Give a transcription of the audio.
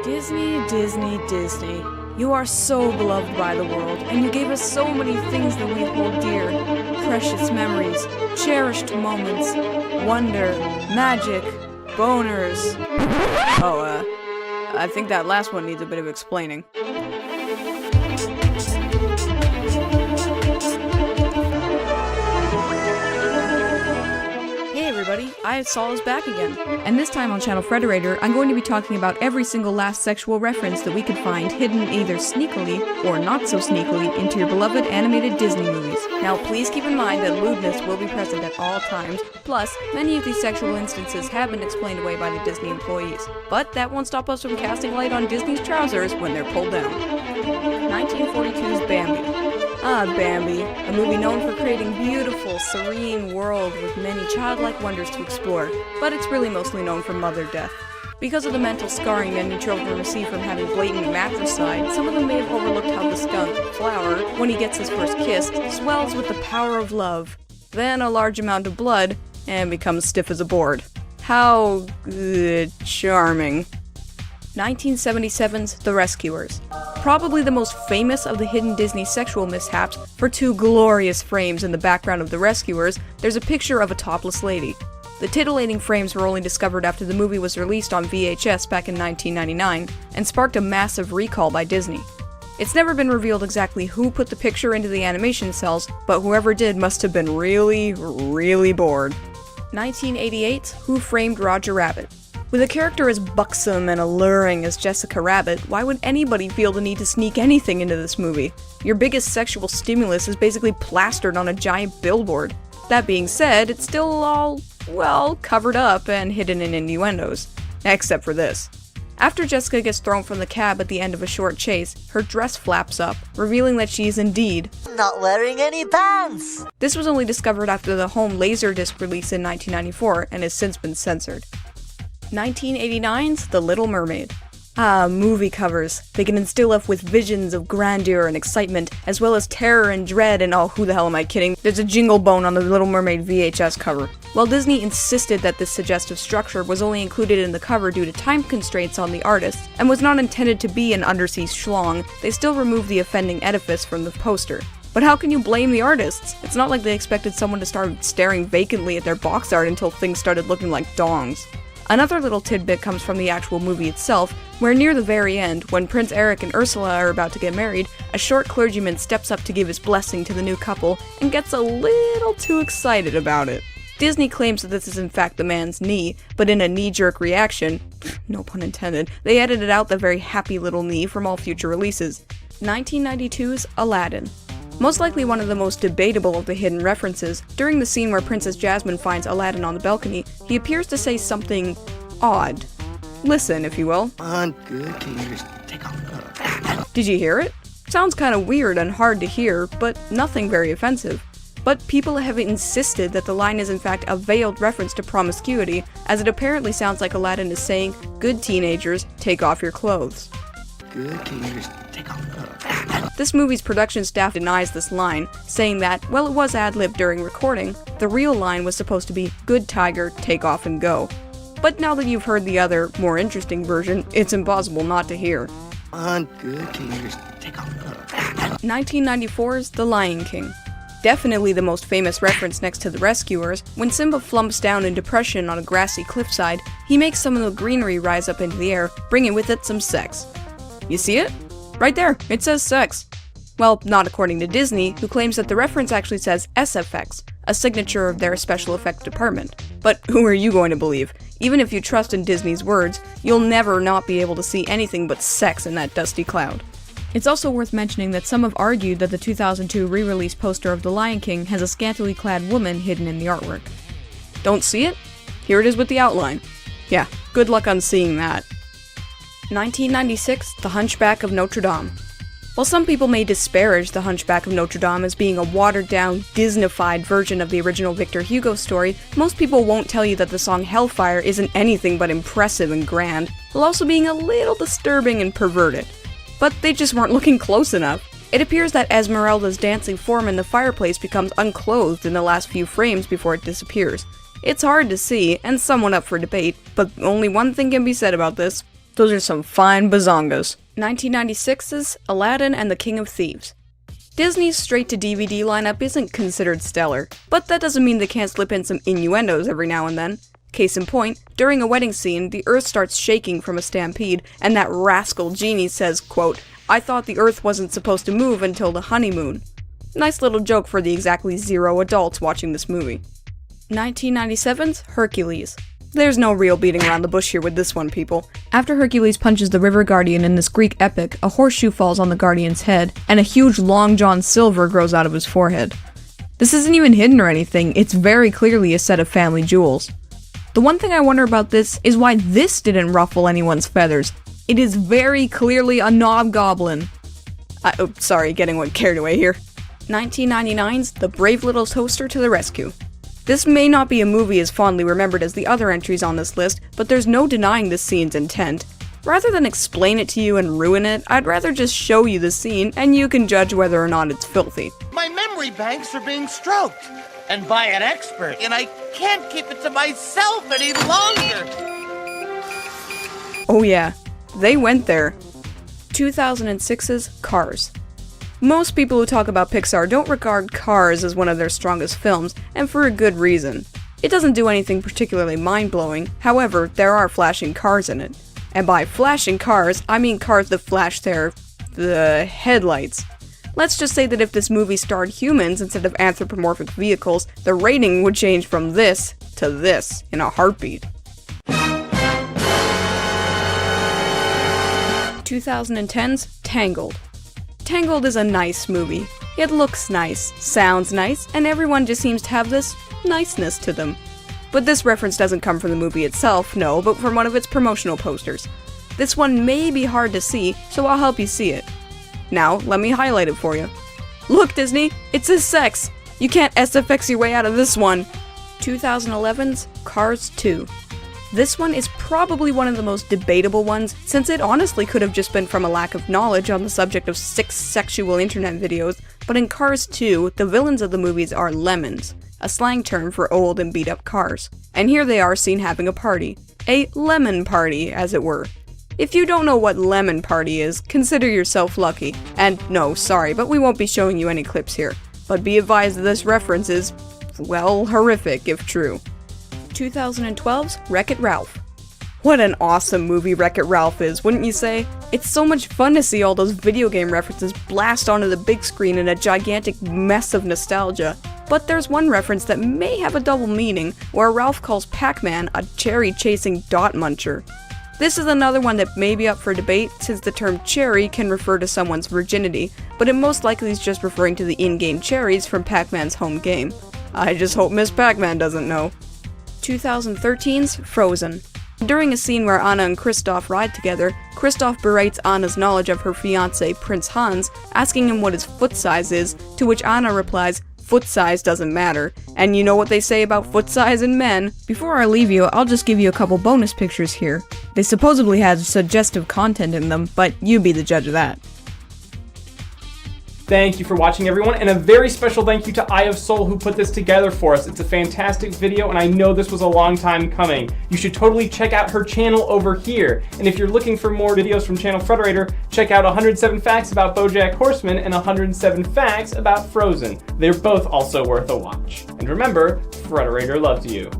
Disney, Disney, Disney. You are so beloved by the world, and you gave us so many things that we hold dear. Precious memories, cherished moments, wonder, magic, boners. I think that last one needs a bit of explaining. Hey everybody, Sol is back again. And this time on Channel Frederator, I'm going to be talking about every single last sexual reference that we could find hidden either sneakily or not so sneakily into your beloved animated Disney movies. Now please keep in mind that lewdness will be present at all times, plus many of these sexual instances have been explained away by the Disney employees. But that won't stop us from casting light on Disney's trousers when they're pulled down. 1942's Bambi. Bambi, a movie known for creating beautiful, serene world with many childlike wonders to explore, but it's really mostly known for mother death. Because of the mental scarring many children receive from having blatant matricide, some of them may have overlooked how the skunk, Flower, when he gets his first kiss, swells with the power of love, then a large amount of blood, and becomes stiff as a board. How charming. 1977's The Rescuers. Probably the most famous of the hidden Disney sexual mishaps, for two glorious frames in the background of The Rescuers, there's a picture of a topless lady. The titillating frames were only discovered after the movie was released on VHS back in 1999, and sparked a massive recall by Disney. It's never been revealed exactly who put the picture into the animation cells, but whoever did must have been really, really bored. 1988's Who Framed Roger Rabbit. With a character as buxom and alluring as Jessica Rabbit, why would anybody feel the need to sneak anything into this movie? Your biggest sexual stimulus is basically plastered on a giant billboard. That being said, it's still all, well, covered up and hidden in innuendos. Except for this. After Jessica gets thrown from the cab at the end of a short chase, her dress flaps up, revealing that she is indeed not wearing any pants! This was only discovered after the home Laserdisc release in 1994 and has since been censored. 1989's The Little Mermaid. Movie covers. They can instill us with visions of grandeur and excitement, as well as terror and dread, and oh, who the hell am I kidding? There's a jingle bone on the Little Mermaid VHS cover. While Disney insisted that this suggestive structure was only included in the cover due to time constraints on the artists, and was not intended to be an undersea schlong, they still removed the offending edifice from the poster. But how can you blame the artists? It's not like they expected someone to start staring vacantly at their box art until things started looking like dongs. Another little tidbit comes from the actual movie itself, where near the very end, when Prince Eric and Ursula are about to get married, a short clergyman steps up to give his blessing to the new couple and gets a little too excited about it. Disney claims that this is in fact the man's knee, but in a knee-jerk reaction, no pun intended, they edited out the very happy little knee from all future releases. 1992's Aladdin. Most likely one of the most debatable of the hidden references, during the scene where Princess Jasmine finds Aladdin on the balcony, he appears to say something odd. Listen, if you will. Good, can you just take off? Did you hear it? Sounds kinda weird and hard to hear, but nothing very offensive. But people have insisted that the line is in fact a veiled reference to promiscuity, as it apparently sounds like Aladdin is saying, "Good teenagers, take off your clothes." Good, can you just take off? This movie's production staff denies this line, saying that, while it was ad-libbed during recording, the real line was supposed to be, "Good tiger, take off and go." But now that you've heard the other, more interesting version, it's impossible not to hear. Good, can you just take off? 1994's The Lion King. Definitely the most famous reference next to The Rescuers, when Simba flumps down in depression on a grassy cliffside, he makes some of the greenery rise up into the air, bringing with it some sex. You see it? Right there, it says sex. Well, not according to Disney, who claims that the reference actually says SFX, a signature of their special effects department. But who are you going to believe? Even if you trust in Disney's words, you'll never not be able to see anything but sex in that dusty cloud. It's also worth mentioning that some have argued that the 2002 re-release poster of The Lion King has a scantily clad woman hidden in the artwork. Don't see it? Here it is with the outline. Yeah, good luck on seeing that. 1996, The Hunchback of Notre Dame. While some people may disparage The Hunchback of Notre Dame as being a watered-down, Disneyfied version of the original Victor Hugo story, most people won't tell you that the song Hellfire isn't anything but impressive and grand, while also being a little disturbing and perverted. But they just weren't looking close enough. It appears that Esmeralda's dancing form in the fireplace becomes unclothed in the last few frames before it disappears. It's hard to see, and somewhat up for debate, but only one thing can be said about this. Those are some fine bazongas. 1996's Aladdin and the King of Thieves. Disney's straight-to-DVD lineup isn't considered stellar, but that doesn't mean they can't slip in some innuendos every now and then. Case in point, during a wedding scene, the earth starts shaking from a stampede, and that rascal genie says, quote, "I thought the earth wasn't supposed to move until the honeymoon." Nice little joke for the exactly 0 adults watching this movie. 1997's Hercules. There's no real beating around the bush here with this one, people. After Hercules punches the river guardian in this Greek epic, a horseshoe falls on the guardian's head, and a huge Long John Silver grows out of his forehead. This isn't even hidden or anything, it's very clearly a set of family jewels. The one thing I wonder about this is why this didn't ruffle anyone's feathers. It is very clearly a knobgoblin. Sorry, getting one carried away here. 1999's The Brave Little Toaster to the Rescue. This may not be a movie as fondly remembered as the other entries on this list, but there's no denying this scene's intent. Rather than explain it to you and ruin it, I'd rather just show you the scene, and you can judge whether or not it's filthy. My memory banks are being stroked, and by an expert, and I can't keep it to myself any longer! Oh yeah, they went there. 2006's Cars. Most people who talk about Pixar don't regard Cars as one of their strongest films, and for a good reason. It doesn't do anything particularly mind-blowing, however, there are flashing cars in it. And by flashing cars, I mean cars that flash the headlights. Let's just say that if this movie starred humans instead of anthropomorphic vehicles, the rating would change from this to this in a heartbeat. 2010's Tangled. Tangled is a nice movie. It looks nice, sounds nice, and everyone just seems to have this niceness to them. But this reference doesn't come from the movie itself, no, but from one of its promotional posters. This one may be hard to see, so I'll help you see it. Now, let me highlight it for you. Look, Disney, it says sex! You can't SFX your way out of this one! 2011's Cars 2. This one is probably one of the most debatable ones, since it honestly could have just been from a lack of knowledge on the subject of 6 sexual internet videos, but in Cars 2, the villains of the movies are lemons, a slang term for old and beat up cars. And here they are seen having a party. A lemon party, as it were. If you don't know what lemon party is, consider yourself lucky. And no, sorry, but we won't be showing you any clips here. But be advised that this reference is, well, horrific if true. 2012's Wreck-It Ralph. What an awesome movie Wreck-It Ralph is, wouldn't you say? It's so much fun to see all those video game references blast onto the big screen in a gigantic mess of nostalgia. But there's one reference that may have a double meaning, where Ralph calls Pac-Man a cherry-chasing dot muncher. This is another one that may be up for debate, since the term cherry can refer to someone's virginity, but it most likely is just referring to the in-game cherries from Pac-Man's home game. I just hope Miss Pac-Man doesn't know. 2013's Frozen. During a scene where Anna and Kristoff ride together, Kristoff berates Anna's knowledge of her fiancé, Prince Hans, asking him what his foot size is, to which Anna replies, "Foot size doesn't matter." And you know what they say about foot size in men? Before I leave you, I'll just give you a couple bonus pictures here. They supposedly have suggestive content in them, but you be the judge of that. Thank you for watching, everyone, and a very special thank you to Eye of Soul who put this together for us. It's a fantastic video, and I know this was a long time coming. You should totally check out her channel over here. And if you're looking for more videos from Channel Frederator, check out 107 Facts about BoJack Horseman and 107 Facts about Frozen. They're both also worth a watch. And remember, Frederator loves you.